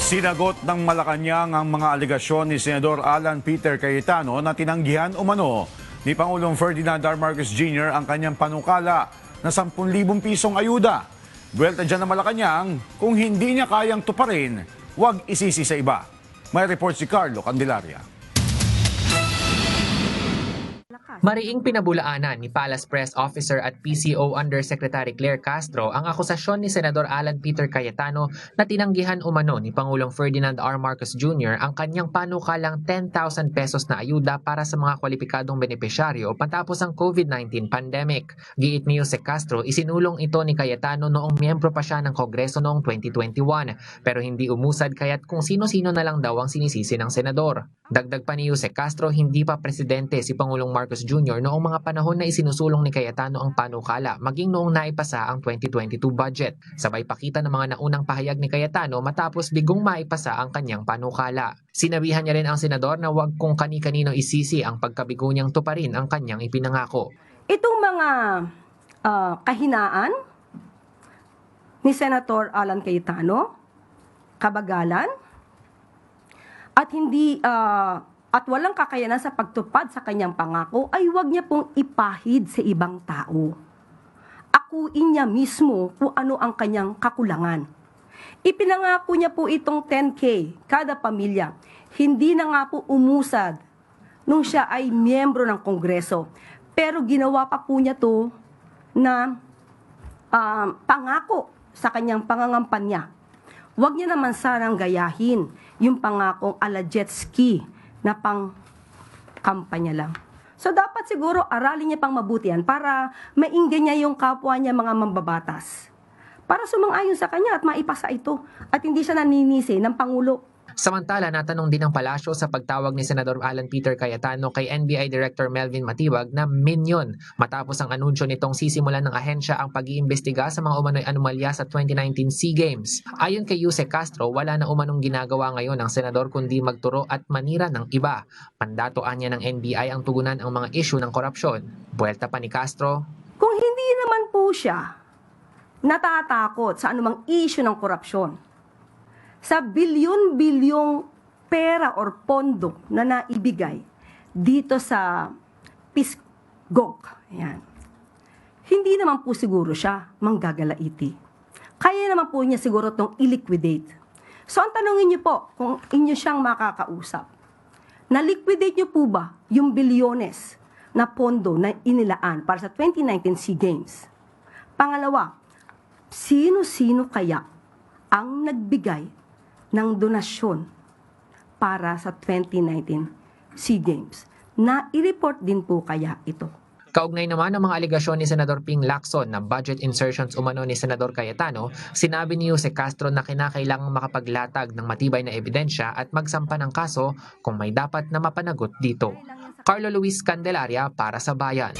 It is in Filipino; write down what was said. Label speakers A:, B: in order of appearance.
A: Sinagot ng Malacanang ang mga aligasyon ni Senador Alan Peter Cayetano na tinanggihan umano ni Pangulong Ferdinand R. Marcos Jr. ang kanyang panukala na 10,000 pisong ayuda. Buwelta dyan ng Malacanang, kung hindi niya kayang tuparin, huwag isisi sa iba. May report si Carlo Candelaria.
B: Mariing pinabulaanan ni Palace Press Officer at PCO Undersecretary Claire Castro ang akusasyon ni Senador Alan Peter Cayetano na tinanggihan umano ni Pangulong Ferdinand R. Marcos Jr. ang kanyang panukalang 10,000 pesos na ayuda para sa mga kwalipikadong benepisyaryo patapos ang COVID-19 pandemic. Giit ni Jose Castro, isinulong ito ni Cayetano noong miyembro pa siya ng Kongreso noong 2021 pero hindi umusad kaya't kung sino-sino na lang daw ang sinisisi ng senador. Dagdag pa ni Jose Castro, hindi pa presidente si Pangulong Marcos Jr. noong mga panahon na isinusulong ni Cayetano ang panukala maging noong naipasa ang 2022 budget. Sabay pakita ng mga naunang pahayag ni Cayetano matapos bigong maipasa ang kanyang panukala. Sinabihan niya rin ang senador na huwag kung kani-kanino isisi ang pagkabigo niyang tuparin ang kanyang ipinangako.
C: Itong mga kahinaan ni Senator Alan Cayetano, kabagalan, at hindi at walang kakayanan sa pagtupad sa kanyang pangako ay huwag niya pong ipahid sa ibang tao. Akuin niya mismo kung ano ang kanyang kakulangan. Ipinangako niya po itong 10K kada pamilya. Hindi na nga po umusad nung siya ay miyembro ng Kongreso. Pero ginawa pa po niya to na pangako sa kanyang pangangampanya. Huwag niya naman sanang gayahin yung pangakong ala jet ski na pang kampanya lang. So dapat siguro aralin niya pang mabuti yan para mainggan niya yung kapwa niya mga mambabatas. Para sumang-ayon sa kanya at maipasa ito at hindi siya naninisi ng Pangulo.
B: Samantala, natanong din ng palasyo sa pagtawag ni Senador Alan Peter Cayetano kay NBI Director Melvin Matibag na minion matapos ang anunsyo nitong sisimulan ng ahensya ang pag-iimbestiga sa mga umano'y anomalya sa 2019 SEA Games. Ayon kay Jose Castro, wala na umanong ginagawa ngayon ng senador kundi magturo at manira ng iba. Mandatoan niya ng NBI ang tugunan ang mga issue ng korupsyon. Buwelta pa ni Castro,
C: Kung hindi naman po siya natatakot sa anumang issue ng korupsyon, sa bilyon-bilyong pera or pondo na naibigay dito sa PISGOC. Ayan. Hindi naman po siguro siya manggagalaiti. Kaya naman po niya siguro itong i-liquidate. So ang tanongin niyo po, kung inyo siyang makakausap, na-liquidate niyo po ba yung bilyones na pondo na inilaan para sa 2019 SEA Games? Pangalawa, sino-sino kaya ang nagbigay ng donasyon para sa 2019 SEA Games? Na i-report din po kaya ito?
B: kaugnay naman ng mga aligasyon ni Senador Ping Lacson na budget insertions umano ni Senador Cayetano, sinabi ni Jose Castro na kinakailangang makapaglatag ng matibay na ebidensya at magsampa ng kaso kung may dapat na mapanagot dito. Carlo Luis Candelaria para sa Bayan.